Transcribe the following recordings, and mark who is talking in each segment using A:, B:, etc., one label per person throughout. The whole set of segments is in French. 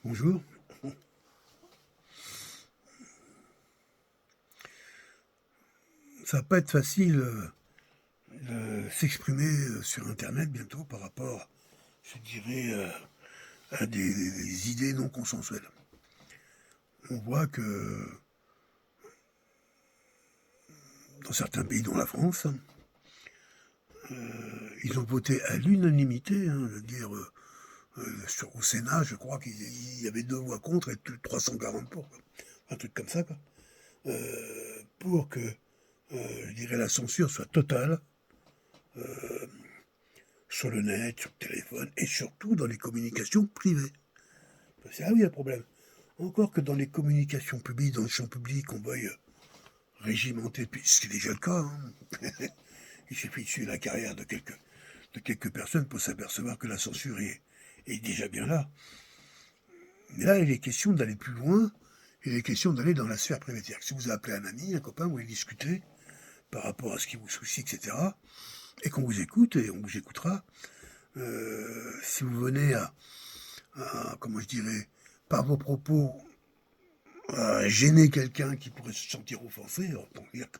A: Bonjour. Ça va pas être facile de s'exprimer sur Internet bientôt par rapport, je dirais, à des idées non consensuelles. On voit que dans certains pays, dont la France, ils ont voté à l'unanimité, dire au Sénat, je crois qu'il y avait 2 voix contre et 340 pour, quoi. Un truc comme ça, quoi. Pour que, je dirais, la censure soit totale sur le net, sur le téléphone, et surtout dans les communications privées. C'est là où il y a le problème. Encore que dans les communications publiques, dans le champ public, on veuille régimenter, ce qui est déjà le cas. Il suffit de suivre la carrière de quelques personnes pour s'apercevoir que la censure est déjà bien là. Mais là, il est question d'aller plus loin, il est question d'aller dans la sphère privée. C'est-à-dire que si vous appelez un ami, un copain, vous voulez discuter par rapport à ce qui vous soucie, etc., et qu'on vous écoute, et on vous écoutera, si vous venez comment je dirais, par vos propos, gêner quelqu'un qui pourrait se sentir offensé, autant dire que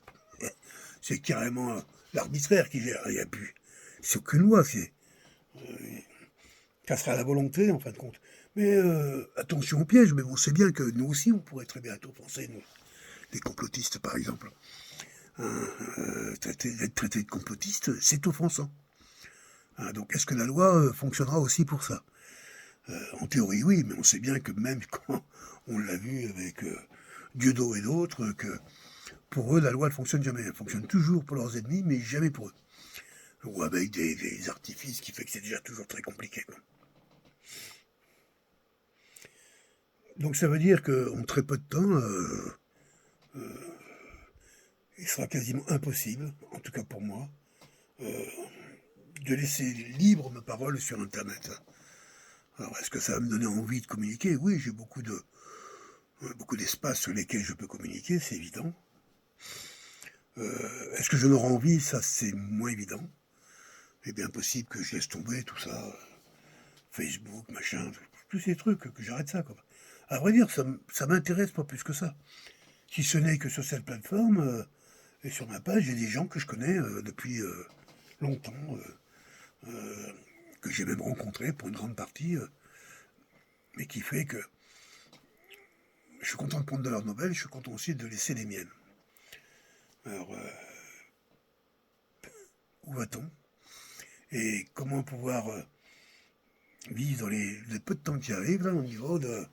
A: c'est carrément l'arbitraire qui gère. Il n'y a plus. C'est aucune loi. Ça sera la volonté, en fin de compte. Mais attention au piège. Mais on sait bien que nous aussi, on pourrait très bien être offensés, nous. Les complotistes, par exemple. Être traité de complotiste, c'est offensant. Donc, est-ce que la loi fonctionnera aussi pour ça? En théorie, oui, mais on sait bien que même quand on l'a vu avec Dieudo et d'autres, que pour eux, la loi ne fonctionne jamais. Elle fonctionne toujours pour leurs ennemis, mais jamais pour eux. Ou avec des artifices qui fait que c'est déjà toujours très compliqué, quoi. Donc ça veut dire qu'en très peu de temps, il sera quasiment impossible, en tout cas pour moi, de laisser libre ma parole sur Internet. Alors est-ce que ça va me donner envie de communiquer? Oui, j'ai beaucoup d'espace sur lesquels je peux communiquer, c'est évident. Est-ce que je n'aurai envie? Ça, c'est moins évident. Il est bien possible que je laisse tomber tout ça, Facebook, machin, tous ces trucs, que j'arrête ça, quoi. À vrai dire, ça m'intéresse pas plus que ça. Si ce n'est que sur cette plateforme, et sur ma page, il y a des gens que je connais depuis longtemps, que j'ai même rencontrés pour une grande partie, mais qui fait que je suis content de prendre de leurs nouvelles, je suis content aussi de laisser les miennes. Alors, où va-t-on? Et comment pouvoir vivre dans les peu de temps qui arrivent, là, au niveau de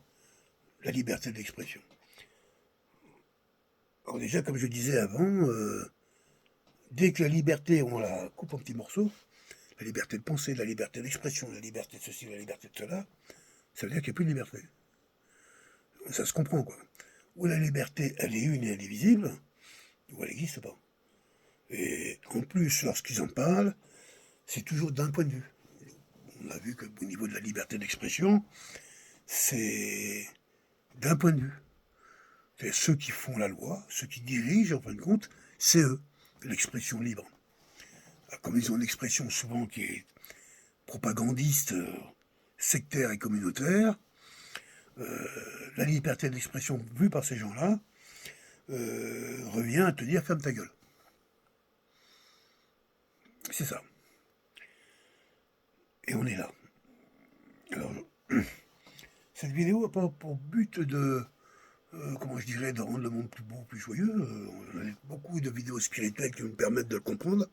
A: la liberté d'expression? Alors déjà, comme je disais avant, dès que la liberté, on la coupe en petits morceaux, la liberté de penser, la liberté d'expression, la liberté de ceci, la liberté de cela, ça veut dire qu'il n'y a plus de liberté. Ça se comprend, quoi. Ou la liberté, elle est une et elle est visible, ou elle n'existe pas. Et en plus, lorsqu'ils en parlent, c'est toujours d'un point de vue. On a vu qu'au niveau de la liberté d'expression, c'est d'un point de vue. C'est ceux qui font la loi, ceux qui dirigent, en fin de compte, c'est eux, l'expression libre. Comme ils ont une expression souvent qui est propagandiste, sectaire et communautaire, la liberté d'expression vue par ces gens-là revient à te dire ferme ta gueule. C'est ça. Et on est là. Alors, cette vidéo n'a pas pour but de, comment je dirais, de rendre le monde plus beau, plus joyeux. On a beaucoup de vidéos spirituelles qui nous permettent de le comprendre.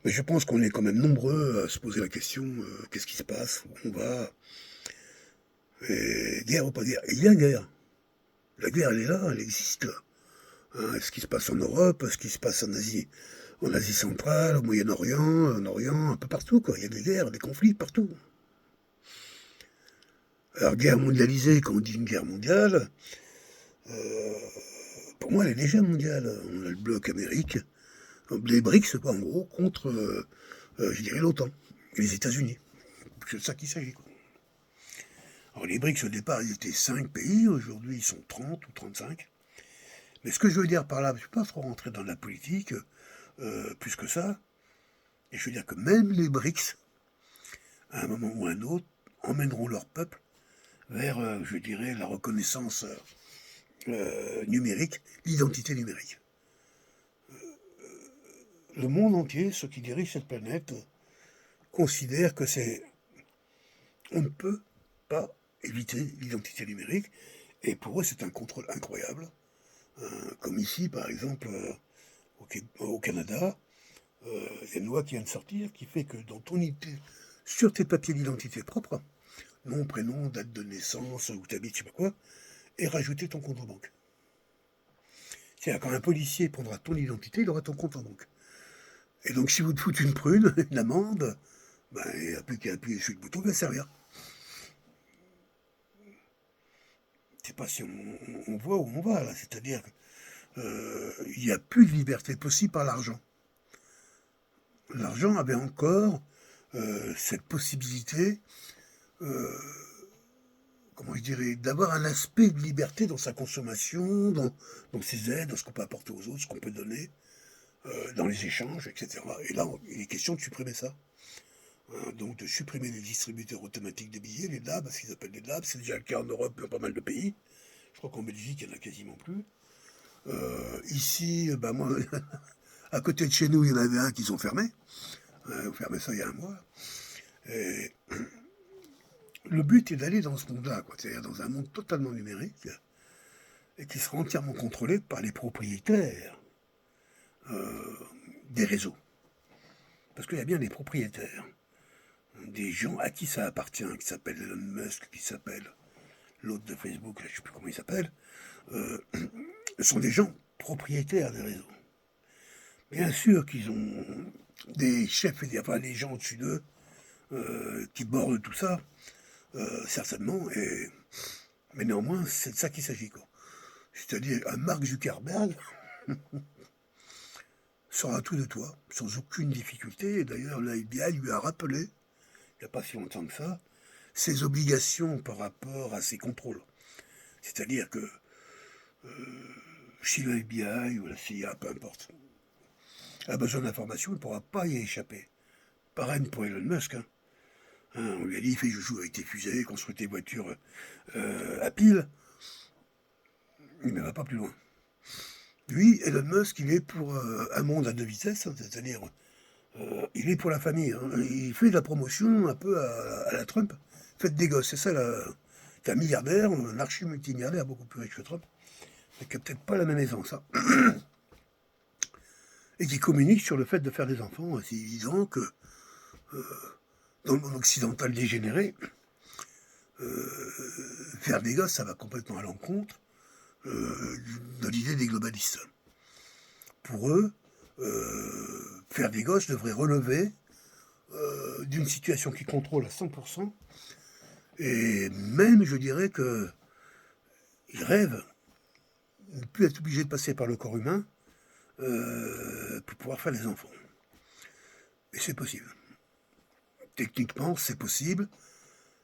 A: Mais je pense qu'on est quand même nombreux à se poser la question, qu'est-ce qui se passe, où on va, et guerre ou pas guerre. Et il y a guerre. La guerre, elle est là, elle existe. Ce qui se passe en Europe, ce qui se passe en Asie centrale, au Moyen-Orient, en Orient, un peu partout, quoi. Il y a des guerres, des conflits partout. Alors, guerre mondialisée, quand on dit une guerre mondiale, pour moi, elle est déjà mondiale. On a le bloc Amérique, les BRICS, quoi, en gros, contre, je dirais, l'OTAN, et les États-Unis. C'est de ça qu'il s'agit, quoi. Alors, les BRICS, au départ, ils étaient 5 pays, aujourd'hui, ils sont 30 ou 35. Mais ce que je veux dire par là, je ne suis pas trop rentré dans la politique, plus que ça, et je veux dire que même les BRICS, à un moment ou à un autre, emmèneront leur peuple vers, je dirais, la reconnaissance numérique, l'identité numérique. Le monde entier, ceux qui dirigent cette planète, considèrent que on ne peut pas éviter l'identité numérique, et pour eux c'est un contrôle incroyable. Comme ici, par exemple, au Canada, il y a une loi qui vient de sortir qui fait que dans sur tes papiers d'identité propres, nom, prénom, date de naissance, où tu habites, je sais pas quoi, et rajouter ton compte en banque. C'est-à-dire quand un policier prendra ton identité, il aura ton compte en banque. Et donc si vous te foutez une prune, une amende, ben, il n'y a plus qu'à appuyer sur le bouton, il va servir. Je ne sais pas si on voit où on va là, c'est-à-dire qu'il n'y a plus de liberté possible par l'argent. L'argent avait encore cette possibilité, comment je dirais, d'avoir un aspect de liberté dans sa consommation, dans ses aides, dans ce qu'on peut apporter aux autres, ce qu'on peut donner, dans les échanges, etc. Et là, il est question de supprimer ça. Donc de supprimer les distributeurs automatiques de billets, les DAB, ce qu'ils appellent les DAB, c'est déjà le cas en Europe, dans pas mal de pays. Je crois qu'en Belgique, il n'y en a quasiment plus. Ici, ben moi, à côté de chez nous, il y en avait un qui sont fermés. Ils ont fermé ça il y a un mois. Et le but est d'aller dans ce monde-là, c'est-à-dire dans un monde totalement numérique et qui sera entièrement contrôlé par les propriétaires des réseaux. Parce qu'il y a bien des propriétaires, des gens à qui ça appartient, qui s'appellent Elon Musk, qui s'appelle l'autre de Facebook, je ne sais plus comment il s'appelle, sont des gens propriétaires des réseaux. Bien sûr qu'ils ont des chefs, enfin des gens au-dessus d'eux qui bordent tout ça, certainement, mais néanmoins, c'est de ça qu'il s'agit. C'est-à-dire, un Mark Zuckerberg saura tout de toi, sans aucune difficulté. Et d'ailleurs, la FBI lui a rappelé, il n'y a pas si longtemps que ça, ses obligations par rapport à ses contrôles. C'est-à-dire que si la FBI ou la CIA, peu importe, a besoin d'informations, il ne pourra pas y échapper. Pareil pour Elon Musk. On lui a dit, fais joujou avec tes fusées, construis tes voitures à pile. Il ne va pas plus loin. Lui, Elon Musk, il est pour un monde à deux vitesses, c'est-à-dire il est pour la famille. Il fait de la promotion un peu à la Trump. Faites des gosses, c'est ça. C'est un milliardaire, un archi-multimilliardaire, beaucoup plus riche que Trump, mais qui n'a peut-être pas la même aisance. Et qui communique sur le fait de faire des enfants. C'est évident que dans le monde occidental dégénéré, faire des gosses, ça va complètement à l'encontre de l'idée des globalistes. Pour eux, faire des gosses devrait relever d'une situation qu'ils contrôlent à 100%, et même, je dirais que ils rêvent de ne plus être obligés de passer par le corps humain pour pouvoir faire des enfants. Et c'est possible. Techniquement, c'est possible.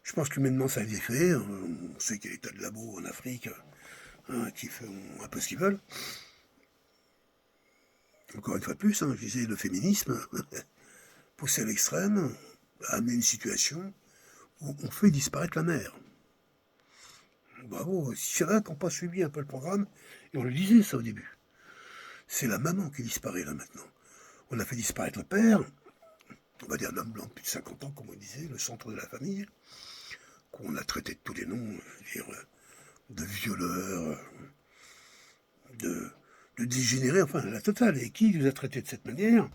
A: Je pense qu'humainement, ça a été fait. On sait qu'il y a des tas de labos en Afrique qui font un peu ce qu'ils veulent. Encore une fois de plus, je disais, le féminisme, poussé à l'extrême, a amené une situation où on fait disparaître la mère. Bravo, s'il y en a qui n'ont pas suivi un peu le programme, et on le disait ça au début, c'est la maman qui disparaît là maintenant. On a fait disparaître le père, on va dire l'homme blanc de plus de 50 ans, comme on disait, le centre de la famille, qu'on a traité de tous les noms, je veux dire, de violeurs, de dégénérés, enfin la totale. Et qui les a traités de cette manière?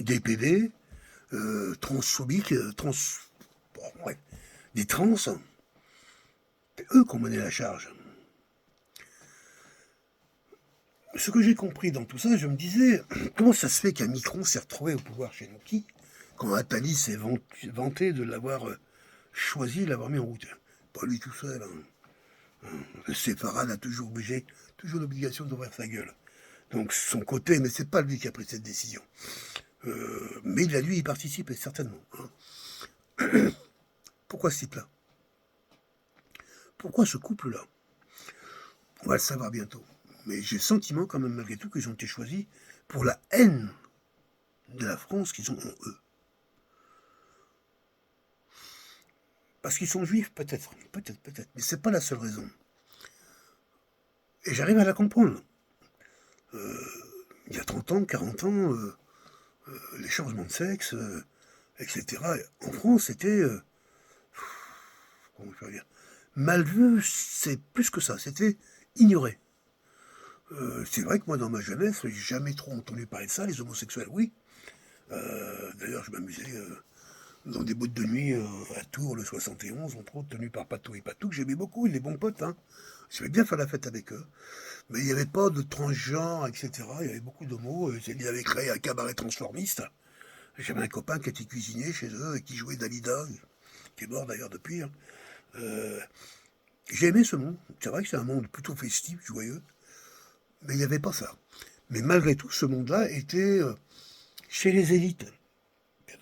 A: Des PD, transphobiques, des trans, c'est eux qui ont mené la charge. Ce que j'ai compris dans tout ça, je me disais, comment ça se fait qu'un Micron s'est retrouvé au pouvoir chez nous? Qui, quand Attali s'est vanté de l'avoir choisi, de l'avoir mis en route? Pas lui tout seul. Le séfarade a toujours l'obligation d'ouvrir sa gueule. Donc son côté, mais c'est pas lui qui a pris cette décision. Mais il a dû y participer, certainement. Pourquoi ce type-là? Pourquoi ce couple-là? On va le savoir bientôt. Mais j'ai le sentiment, quand même, malgré tout, qu'ils ont été choisis pour la haine de la France qu'ils ont en eux. Parce qu'ils sont juifs, peut-être, mais c'est pas la seule raison. Et j'arrive à la comprendre. Il y a 30 ans, 40 ans, les changements de sexe, etc. En France, c'était, comment je peux dire, mal vu, c'est plus que ça, c'était ignoré. C'est vrai que moi, dans ma jeunesse, j'ai jamais trop entendu parler de ça, les homosexuels, oui. D'ailleurs, je m'amusais dans des boîtes de nuit à Tours, le 71, entre autres, tenu par Patou et Patou, que j'aimais beaucoup, les bons potes, hein. J'aimais bien faire la fête avec eux. Mais il n'y avait pas de transgenre, etc. Il y avait beaucoup d'homos. Ils avaient créé un cabaret transformiste. J'avais un copain qui était cuisinier chez eux et qui jouait Dalida, qui est mort d'ailleurs depuis, hein. Euh, j'ai aimé ce monde. C'est vrai que c'est un monde plutôt festif, joyeux, mais il n'y avait pas ça. Mais malgré tout, ce monde-là était chez les élites.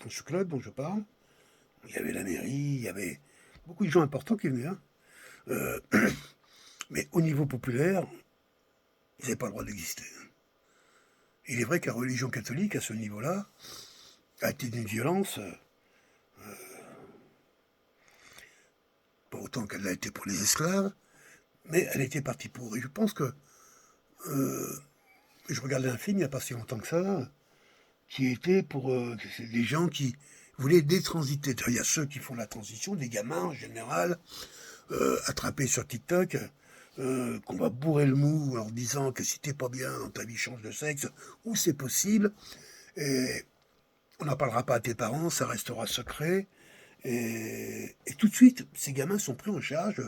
A: Dans ce club dont je parle, il y avait la mairie, il y avait beaucoup de gens importants qui venaient là. Euh, mais au niveau populaire, ils n'avaient pas le droit d'exister. Il est vrai que la religion catholique, à ce niveau-là, a été d'une violence, pas autant qu'elle l'a été pour les esclaves, mais elle était partie pour. Et je pense que je regardais un film il n'y a pas si longtemps que ça, qui était pour c'est des gens qui voulaient détransiter. Il y a ceux qui font la transition, des gamins en général, attrapés sur TikTok, qu'on va bourrer le mou en leur disant que si t'es pas bien dans ta vie, change de sexe, ou c'est possible, et on n'en parlera pas à tes parents, ça restera secret. Et tout de suite, ces gamins sont pris en charge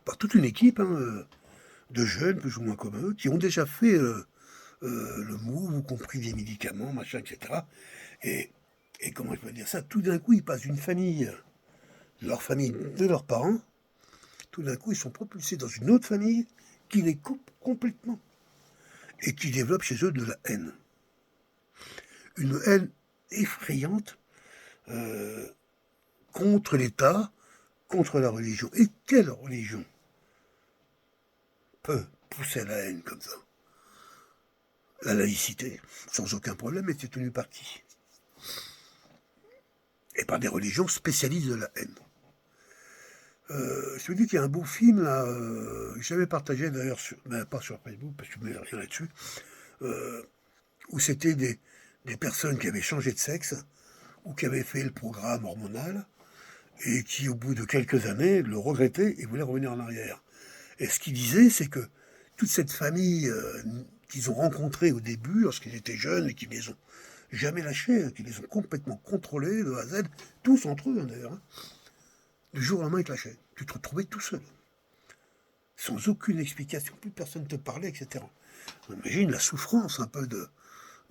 A: par toute une équipe de jeunes, plus ou moins comme eux, qui ont déjà fait le move, ou compris des médicaments, machin, etc. Et, et comment je peux dire ça, tout d'un coup, ils passent d'une famille, de leur famille, de leurs parents, tout d'un coup, ils sont propulsés dans une autre famille qui les coupe complètement et qui développe chez eux de la haine. Une haine effrayante contre l'État, contre la religion. Et quelle religion peut pousser à la haine comme ça? La laïcité, sans aucun problème, était tenue par qui? Et par des religions spécialistes de la haine. Je me dis qu'il y a un beau film, là, que j'avais partagé d'ailleurs, pas sur Facebook, parce que je ne mets rien là-dessus, où c'était des personnes qui avaient changé de sexe, ou qui avaient fait le programme hormonal, et qui, au bout de quelques années, le regrettaient et voulaient revenir en arrière. Et ce qu'ils disaient, c'est que toute cette famille qu'ils ont rencontrée au début, lorsqu'ils étaient jeunes, et qui les ont jamais lâchés, qui les ont complètement contrôlés de A à Z, tous entre eux d'ailleurs, du jour au lendemain ils te lâchaient. Tu te retrouvais tout seul, sans aucune explication, plus personne ne te parlait, etc. On imagine la souffrance un peu de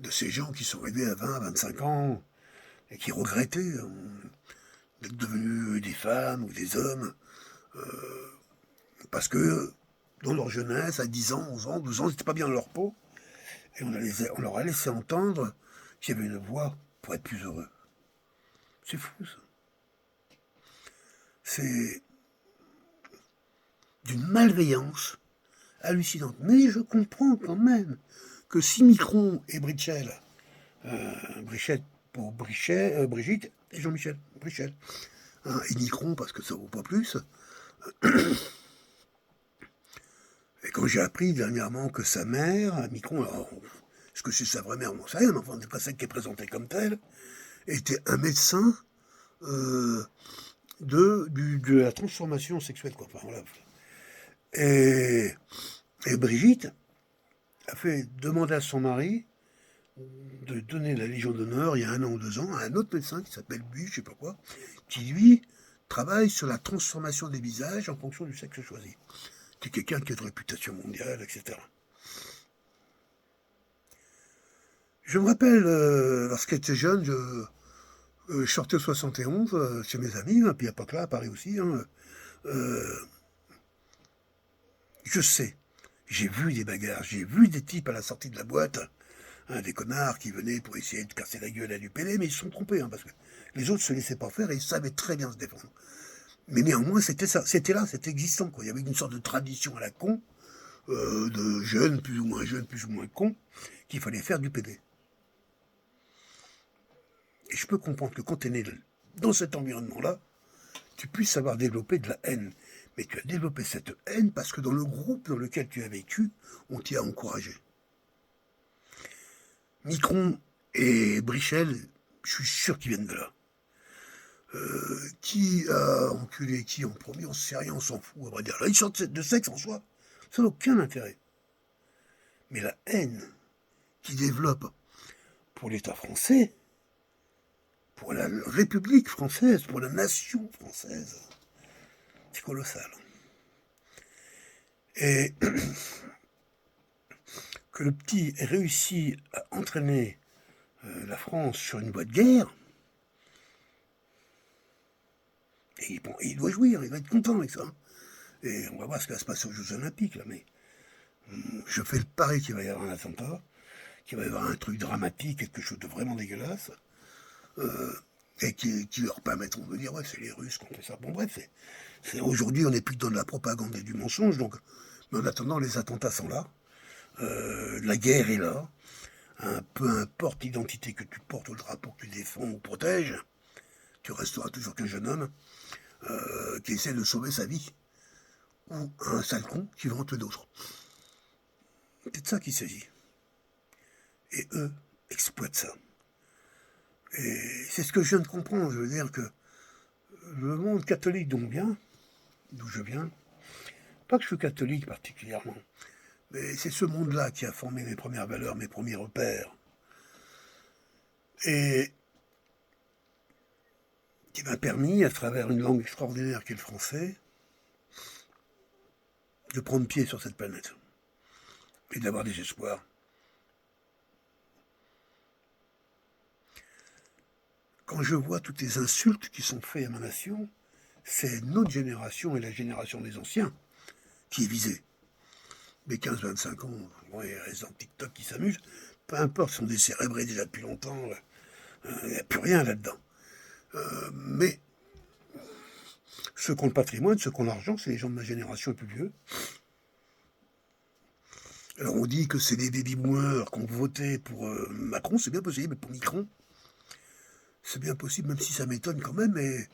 A: ces gens qui sont arrivés à 20, 25 ans, et qui regrettaient d'être devenus des femmes ou des hommes, parce que dans leur jeunesse, à 10 ans, 11 ans, 12 ans, ils n'étaient pas bien dans leur peau, et on leur a laissé entendre qu'il y avait une voie pour être plus heureux. C'est fou, ça. C'est d'une malveillance hallucinante. Mais je comprends quand même que si Micron et Brichel, Brichette pour Brigitte et Jean-Michel, Brichel, et Micron parce que ça vaut pas plus. Et quand j'ai appris dernièrement que sa mère, Micron, alors, est-ce que c'est sa vraie mère, on ne sait rien, mais enfin, c'est pas celle qui est présentée comme telle, était un médecin de la transformation sexuelle, quoi. Enfin, voilà. Et Brigitte a fait demander à son mari de donner la Légion d'honneur il y a 1 an ou 2 ans à un autre médecin qui s'appelle Buy, je sais pas quoi, qui lui travaille sur la transformation des visages en fonction du sexe choisi. C'est quelqu'un qui a de réputation mondiale, etc. Je me rappelle, lorsqu'elle était jeune, je sortais au 71 chez mes amis, puis à l'époque là, à Paris aussi. Je sais, j'ai vu des bagarres, j'ai vu des types à la sortie de la boîte, des connards qui venaient pour essayer de casser la gueule à du PD, mais ils se sont trompés, parce que les autres se laissaient pas faire et ils savaient très bien se défendre. Mais néanmoins, c'était ça, c'était là, c'était existant, quoi. Il y avait une sorte de tradition à la con, de jeunes, plus ou moins cons, qu'il fallait faire du PD. Et je peux comprendre que quand tu es né dans cet environnement-là, tu puisses avoir développé de la haine. Mais tu as développé cette haine parce que dans le groupe dans lequel tu as vécu, on t'y a encouragé. Micron et Brichel, je suis sûr qu'ils viennent de là. Qui a enculé qui en premier, on sait rien, on s'en fout, on va dire. Là, ils sortent de sexe en soi, ça n'a aucun intérêt. Mais la haine qu'ils développent pour l'État français, pour la République française, pour la nation française, c'est colossal. Et que le petit ait réussi à entraîner la France sur une voie de guerre, et bon, il doit jouir, il va être content avec ça. Et on va voir ce qui va se passer aux Jeux Olympiques, là, mais je fais le pari qu'il va y avoir un attentat, qu'il va y avoir un truc dramatique, quelque chose de vraiment dégueulasse, et qui leur permettront de dire, ouais, c'est les Russes qui ont fait ça. Bon, bref, aujourd'hui, on n'est plus dans de la propagande et du mensonge, donc, mais en attendant, les attentats sont là, la guerre est là, peu importe l'identité que tu portes, le drapeau que tu défends ou protèges, tu resteras toujours qu'un jeune homme qui essaie de sauver sa vie, ou un sale con qui veut en tuer d'autres. C'est de ça qu'il s'agit. Et eux exploitent ça. Et c'est ce que je viens de comprendre. Je veux dire que le monde catholique d'où je viens, pas que je suis catholique particulièrement, mais c'est ce monde-là qui a formé mes premières valeurs, mes premiers repères. Et qui m'a permis, à travers une langue extraordinaire qu'est le français, de prendre pied sur cette planète et d'avoir des espoirs. Quand je vois toutes les insultes qui sont faites à ma nation, c'est notre génération et la génération des anciens qui est visée. Les 15-25 ans, bon, il reste dans TikTok qui s'amusent, peu importe, sont décérébrés déjà depuis longtemps, il n'y a plus rien là-dedans. Mais ceux qui ont le patrimoine, ceux qui ont l'argent, c'est les gens de ma génération et plus vieux. Alors on dit que c'est les baby-boomers qui ont voté pour Macron, c'est bien possible, mais pour Micron, c'est bien possible, même si ça m'étonne quand même, mais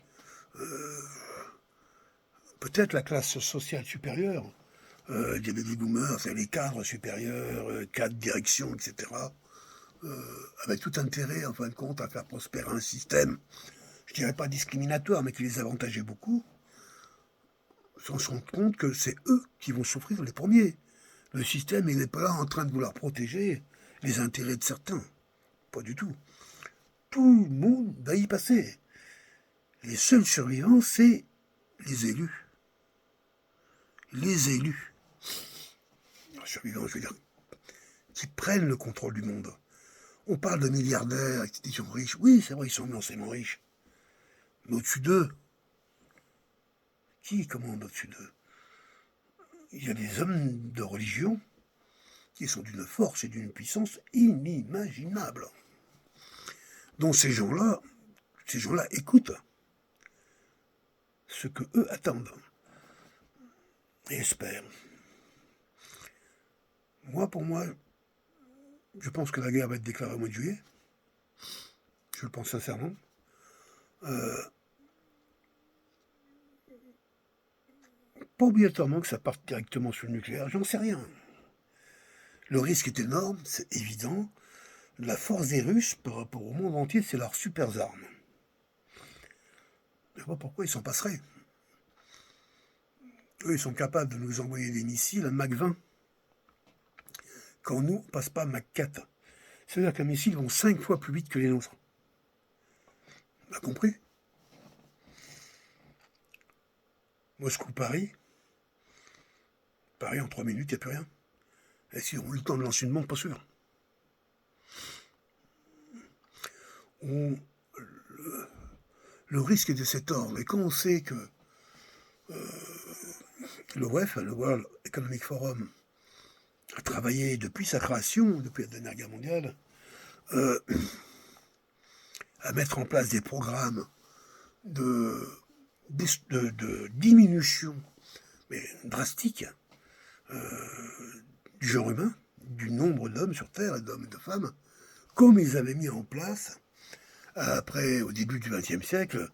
A: peut-être la classe sociale supérieure, des baby-boomers, c'est les cadres supérieurs, cadres direction, etc., avec tout intérêt, en fin de compte, à faire prospérer un système, je dirais pas discriminatoire, mais qui les avantageait beaucoup, sans se rendre compte que c'est eux qui vont souffrir les premiers. Le système, il n'est pas là en train de vouloir protéger les intérêts de certains. Pas du tout. Tout le monde va y passer. Les seuls survivants, c'est les élus. Les élus. Les survivants, je veux dire, qui prennent le contrôle du monde. On parle de milliardaires, qui sont riches. Oui, c'est vrai, ils sont immensément riches. Mais au-dessus d'eux, qui commande au-dessus d'eux? Il y a des hommes de religion qui sont d'une force et d'une puissance inimaginables. Donc ces gens-là écoutent ce que eux attendent et espèrent. Pour moi, je pense que la guerre va être déclarée au mois de juillet. Je le pense sincèrement. Pas obligatoirement que ça parte directement sur le nucléaire, j'en sais rien. Le risque est énorme, c'est évident. La force des Russes par rapport au monde entier, c'est leurs super armes. Je ne sais pas pourquoi ils s'en passeraient. Eux, ils sont capables de nous envoyer des missiles à Mach 20. Quand nous, on ne passe pas à Mach 4. C'est-à-dire que les missiles vont 5 fois plus vite que les nôtres. On a compris? Moscou-Paris. Paris en 3 minutes, il n'y a plus rien. Et si on a eu le temps de lancer une bombe, pas sûr. Le risque est de cet ordre. Et quand on sait que le WEF, le World Economic Forum, a travaillé depuis sa création, depuis la dernière guerre mondiale, à mettre en place des programmes de diminution, mais drastique, du genre humain, du nombre d'hommes sur Terre, d'hommes et de femmes, comme ils avaient mis en place, au début du XXe siècle,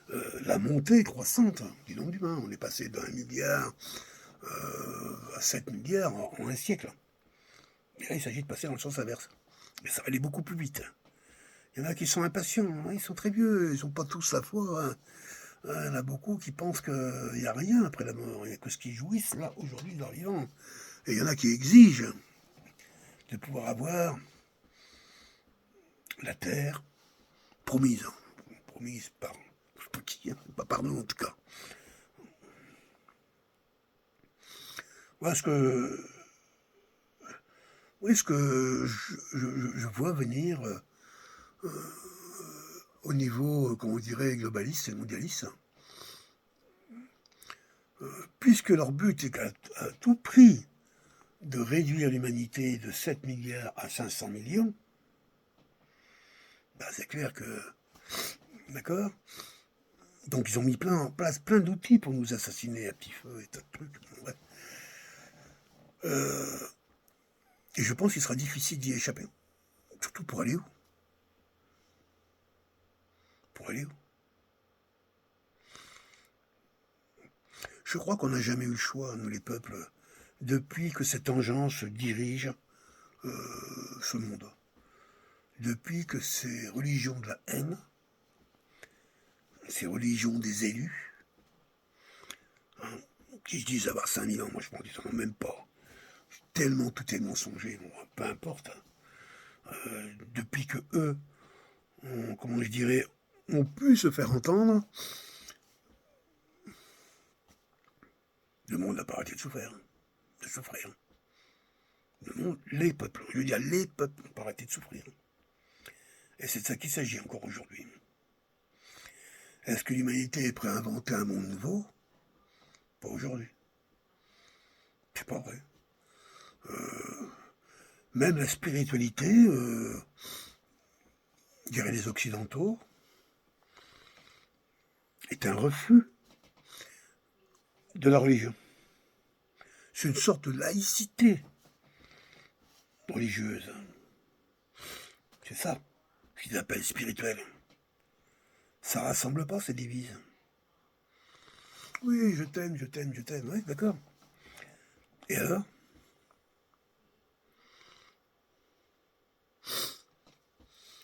A: la montée croissante du nombre d'humains. On est passé d'1 milliard à 7 milliards en un siècle. Et là, il s'agit de passer dans le sens inverse. Mais ça va aller beaucoup plus vite. Il y en a qui sont impatients, hein, ils sont très vieux, ils n'ont pas tous la foi. Hein. Il y en a beaucoup qui pensent qu'il n'y a rien après la mort, il n'y a que ce qui jouissent là, aujourd'hui, de leur vivant. Et il y en a qui exigent de pouvoir avoir la terre promise. Promise par, je sais pas qui, hein, pas par nous en tout cas. Voilà ce que, oui, ce que je vois venir au niveau, comment on dirait, globaliste et mondialiste. Puisque leur but est à tout prix de réduire l'humanité de 7 milliards à 500 millions, bah c'est clair que... D'accord. Donc ils ont mis en place plein d'outils pour nous assassiner à petit feu et tas de trucs. Ouais. Et je pense qu'il sera difficile d'y échapper. Surtout pour aller où? Pour aller où? Je crois qu'on n'a jamais eu le choix, nous les peuples, depuis que cette engeance dirige ce monde. Depuis que ces religions de la haine, ces religions des élus, hein, qui se disent avoir 5000 ans, moi je pense qu'ils n'en ont même pas. Tellement tout est mensonger, bon, peu importe. Depuis que eux, comment je dirais, ont pu se faire entendre, le monde n'a pas arrêté de souffrir. De souffrir. Le monde, les peuples, je veux dire les peuples n'ont pas arrêté de souffrir. Et c'est de ça qu'il s'agit encore aujourd'hui. Est-ce que l'humanité est prête à inventer un monde nouveau? Pas aujourd'hui. C'est pas vrai. Même la spiritualité, je dirais les Occidentaux, est un refus de la religion. C'est une sorte de laïcité religieuse. C'est ça qu'ils appellent spirituel. Ça rassemble pas, ça divise. Oui, je t'aime, je t'aime, je t'aime. Oui, d'accord. Et alors?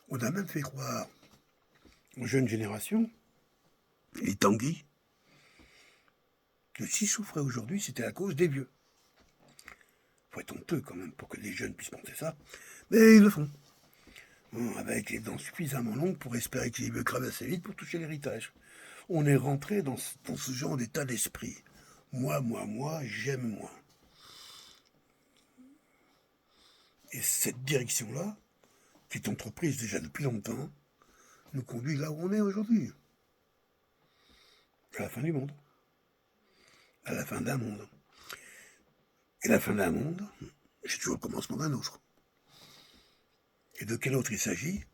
A: On a même fait croire aux jeunes générations, les Tanguy, que s'ils souffraient aujourd'hui, c'était à cause des vieux. Faut être honteux quand même pour que les jeunes puissent penser ça. Mais ils le font. Avec les dents suffisamment longues pour espérer que les vieux crèvent assez vite pour toucher l'héritage. On est rentré dans ce genre d'état d'esprit. Moi, j'aime moi. Et cette direction-là, qui est entreprise déjà depuis longtemps, nous conduit là où on est aujourd'hui. À la fin du monde. À la fin d'un monde. Et la fin d'un monde, c'est toujours le commencement d'un autre. Et de quel autre il s'agit?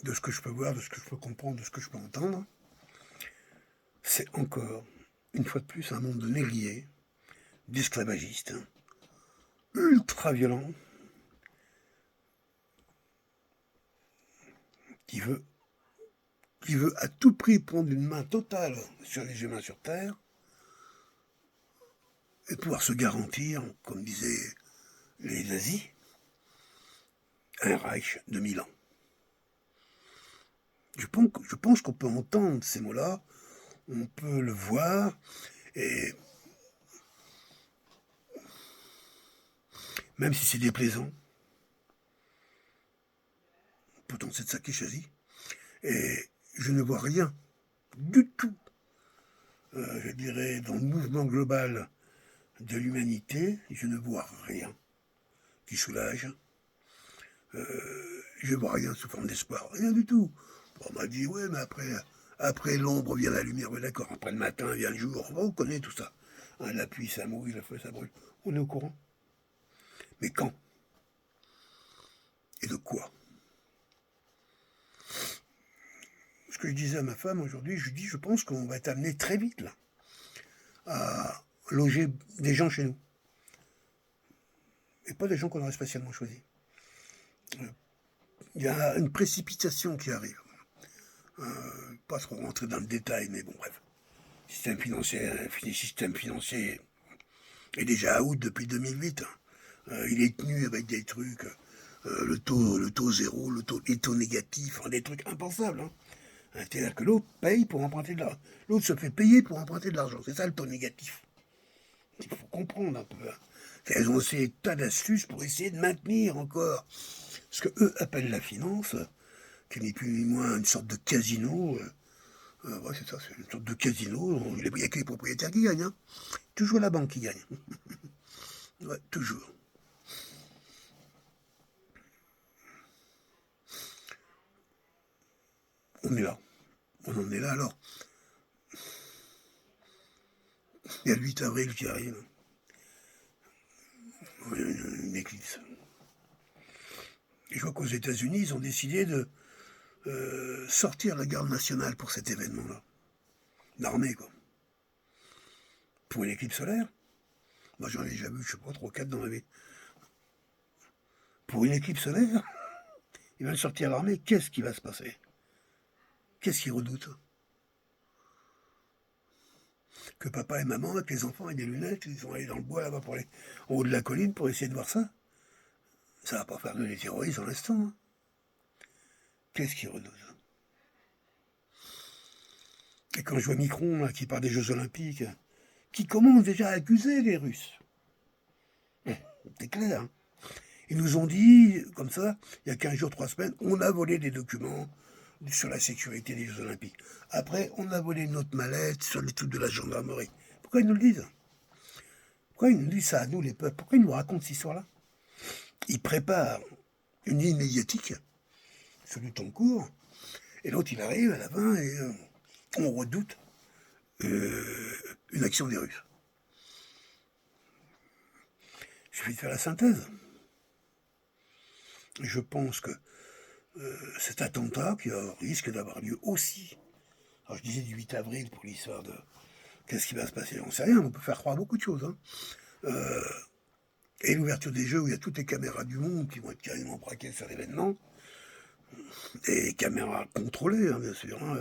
A: De ce que je peux voir, de ce que je peux comprendre, de ce que je peux entendre. C'est encore, une fois de plus, un monde de négriers, d'esclavagistes, ultra violent, qui veut à tout prix prendre une main totale sur les humains sur Terre et pouvoir se garantir, comme disaient les nazis, un Reich de 1000 ans. Je pense qu'on peut entendre ces mots-là, on peut le voir, et même si c'est déplaisant, pourtant c'est de ça qu'il s'agit, et je ne vois rien du tout, je dirais, dans le mouvement global de l'humanité, je ne vois rien qui soulage. Je ne vois rien sous forme d'espoir, rien du tout. On m'a dit, ouais, mais après l'ombre vient la lumière, oui d'accord, après le matin vient le jour, on connaît tout ça. Hein, la pluie, ça mouille, le feu, ça brûle. On est au courant. Mais quand? Et de quoi? Ce que je disais à ma femme aujourd'hui, je dis, je pense qu'on va être amené très vite, là, à loger des gens chez nous. Et pas des gens qu'on aurait spécialement choisis. Il y a une précipitation qui arrive. Pas trop rentrer dans le détail, mais bon, bref. Système financier est déjà out depuis 2008. Il est tenu avec des trucs, le taux zéro, les taux négatifs, des trucs impensables. Hein. C'est-à-dire que l'autre paye pour emprunter de l'argent. L'autre se fait payer pour emprunter de l'argent. C'est ça le taux négatif. Il faut comprendre un peu. Hein. Elles ont essayé tas d'astuces pour essayer de maintenir encore ce que eux appellent la finance, qui n'est plus ni moins une sorte de casino. Ouais, c'est ça, c'est une sorte de casino. Il n'y a que les propriétaires qui gagnent. Hein. Toujours la banque qui gagne. Ouais, toujours. On est là. On en est là alors. Il y a le 8 avril qui arrive. Une éclipse. Et je vois qu'aux États-Unis, ils ont décidé de sortir la garde nationale pour cet événement-là. L'armée, quoi. Pour une éclipse solaire. Moi, j'en ai déjà vu, je sais pas, 3-4 dans ma vie. Pour une éclipse solaire, ils veulent sortir l'armée. Qu'est-ce qui va se passer? Qu'est-ce qu'ils redoutent? Que papa et maman, avec les enfants et des lunettes, ils sont allés dans le bois là-bas, en haut de la colline pour essayer de voir ça. Ça va pas faire de les terroristes en l'instant. Hein. Qu'est-ce qu'ils redoutent? Et quand je vois Micron là, qui parle des Jeux Olympiques, qui commence déjà à accuser les Russes. C'est clair. Hein. Ils nous ont dit, comme ça, il y a 15 jours, 3 semaines, on a volé des documents sur la sécurité des Jeux Olympiques. Après, on a volé notre mallette sur les trucs de la gendarmerie. Pourquoi ils nous le disent? Pourquoi ils nous disent ça à nous, les peuples? Pourquoi ils nous racontent cette histoire-là? Ils préparent une ligne médiatique sur du temps court, et l'autre, il arrive à la fin, et on redoute une action des Russes. Je vais faire la synthèse. Je pense que cet attentat qui risque d'avoir lieu aussi, alors je disais du 8 avril pour l'histoire de qu'est-ce qui va se passer, on ne sait rien, on peut faire croire beaucoup de choses. Hein. Et l'ouverture des Jeux où il y a toutes les caméras du monde qui vont être carrément braquées sur l'événement, et caméras contrôlées, hein, bien sûr. Hein.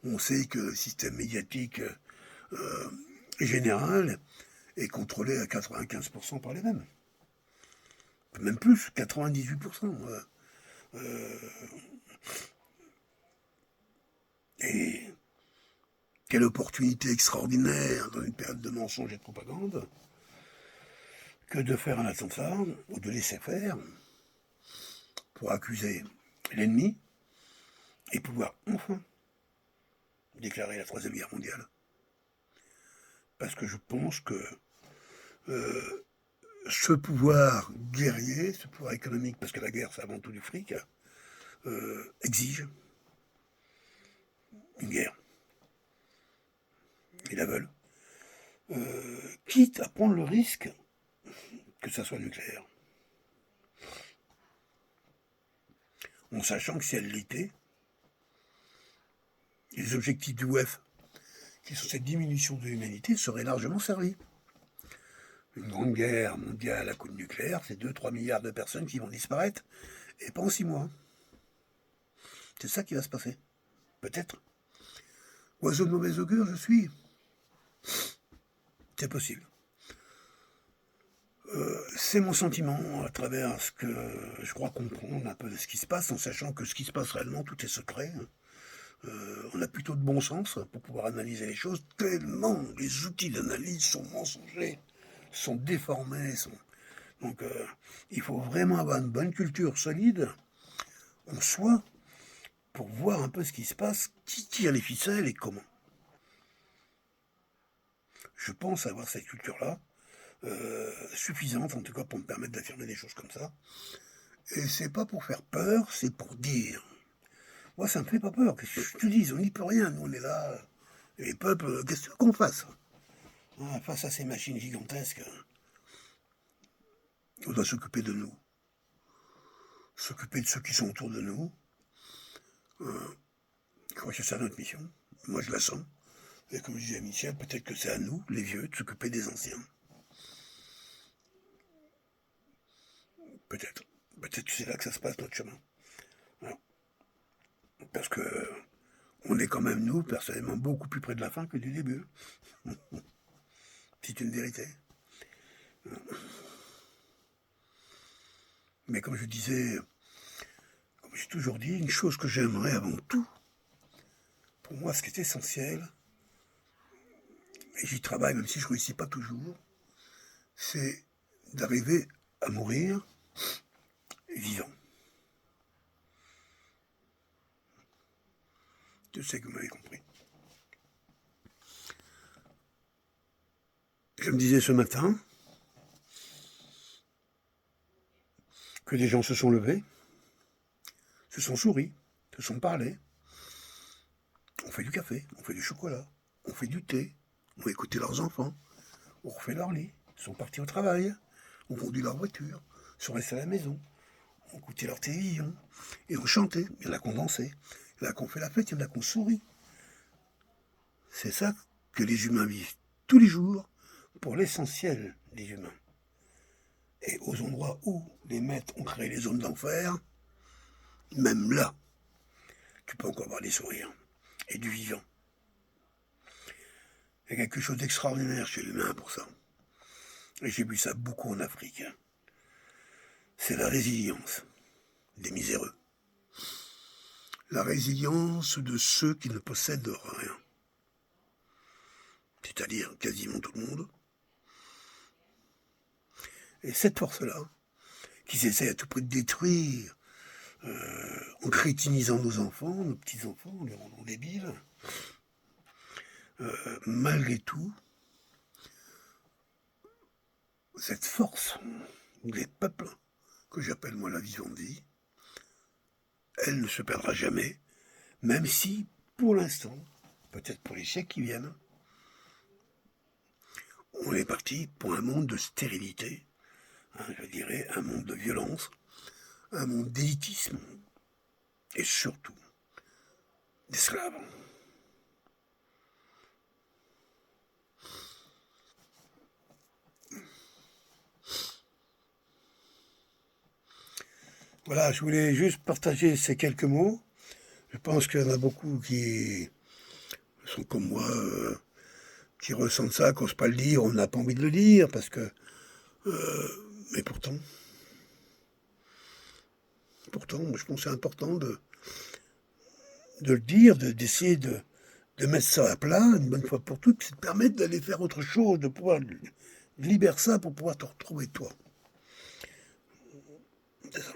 A: On sait que le système médiatique général est contrôlé à 95% par les mêmes. Même plus, 98%. Et quelle opportunité extraordinaire dans une période de mensonges et de propagande que de faire un attentat ou de laisser faire pour accuser l'ennemi et pouvoir enfin déclarer la Troisième Guerre mondiale. Parce que je pense que ce pouvoir guerrier, ce pouvoir économique, parce que la guerre c'est avant tout du fric, exige une guerre. Ils la veulent. Quitte à prendre le risque que ça soit nucléaire. En sachant que si elle l'était, les objectifs du WEF, qui sont cette diminution de l'humanité, seraient largement servis. Une grande guerre mondiale à coup de nucléaire, c'est 2-3 milliards de personnes qui vont disparaître, et pas en 6 mois. C'est ça qui va se passer. Peut-être. Oiseau de mauvais augure, je suis. C'est possible. C'est mon sentiment à travers ce que je crois comprendre un peu de ce qui se passe, en sachant que ce qui se passe réellement, tout est secret. On a plutôt de bon sens pour pouvoir analyser les choses, tellement les outils d'analyse sont mensongers, sont déformés. Donc il faut vraiment avoir une bonne culture solide en soi pour voir un peu ce qui se passe, qui tire les ficelles et comment. Je pense avoir cette culture-là, suffisante en tout cas pour me permettre d'affirmer des choses comme ça. Et c'est pas pour faire peur, c'est pour dire. Moi, ça me fait pas peur. Qu'est-ce que je te dis, on n'y peut rien. Nous, on est là. Et les peuples, qu'est-ce qu'on fasse? Face à ces machines gigantesques, on doit s'occuper de nous. S'occuper de ceux qui sont autour de nous. Je crois que c'est ça notre mission. Moi, je la sens. Et comme je disais à Michel, peut-être que c'est à nous, les vieux, de s'occuper des anciens. Peut-être. Peut-être que c'est là que ça se passe, notre chemin. Parce que on est quand même, nous, personnellement, beaucoup plus près de la fin que du début. C'est une vérité. Mais comme je disais, comme j'ai toujours dit, une chose que j'aimerais avant tout, pour moi, ce qui est essentiel, et j'y travaille même si je ne réussis pas toujours, c'est d'arriver à mourir vivant. Je sais que vous m'avez compris. Je me disais ce matin que des gens se sont levés, se sont souris, se sont parlé. On fait du café, on fait du chocolat, on fait du thé, on écouté leurs enfants, on refait leur lit, ils sont partis au travail, on conduit leur voiture, sont restés à la maison, on écoutait leur télévision, et on chantait. Il y en a qu'on dansait, il y en a qu'on fait la fête, il y en a qu'on sourit. C'est ça que les humains vivent tous les jours, pour l'essentiel des humains. Et aux endroits où les maîtres ont créé les zones d'enfer, même là, tu peux encore voir des sourires et du vivant. Il y a quelque chose d'extraordinaire chez l'humain pour ça. Et j'ai vu ça beaucoup en Afrique. C'est la résilience des miséreux. La résilience de ceux qui ne possèdent rien. C'est-à-dire quasiment tout le monde. Et cette force-là, qui s'essaie à tout prix de détruire, en crétinisant nos enfants, nos petits-enfants, en les rendant débiles, malgré tout, cette force des peuples, que j'appelle moi la vision de vie, elle ne se perdra jamais, même si, pour l'instant, peut-être pour les siècles qui viennent, on est parti pour un monde de stérilité, je dirais un monde de violence, un monde d'élitisme, et surtout d'esclaves. Voilà, je voulais juste partager ces quelques mots. Je pense qu'il y en a beaucoup qui sont comme moi, qui ressentent ça, qui n'osent pas le dire, on n'a pas envie de le dire, parce que... mais pourtant, je pense que c'est important de le dire, d'essayer de mettre ça à plat, une bonne fois pour toutes, c'est de permettre d'aller faire autre chose, de pouvoir libérer ça pour pouvoir te retrouver toi. C'est ça.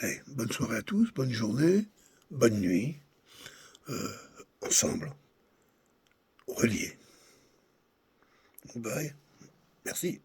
A: Allez, bonne soirée à tous, bonne journée, bonne nuit, ensemble, reliés. Bye. Merci.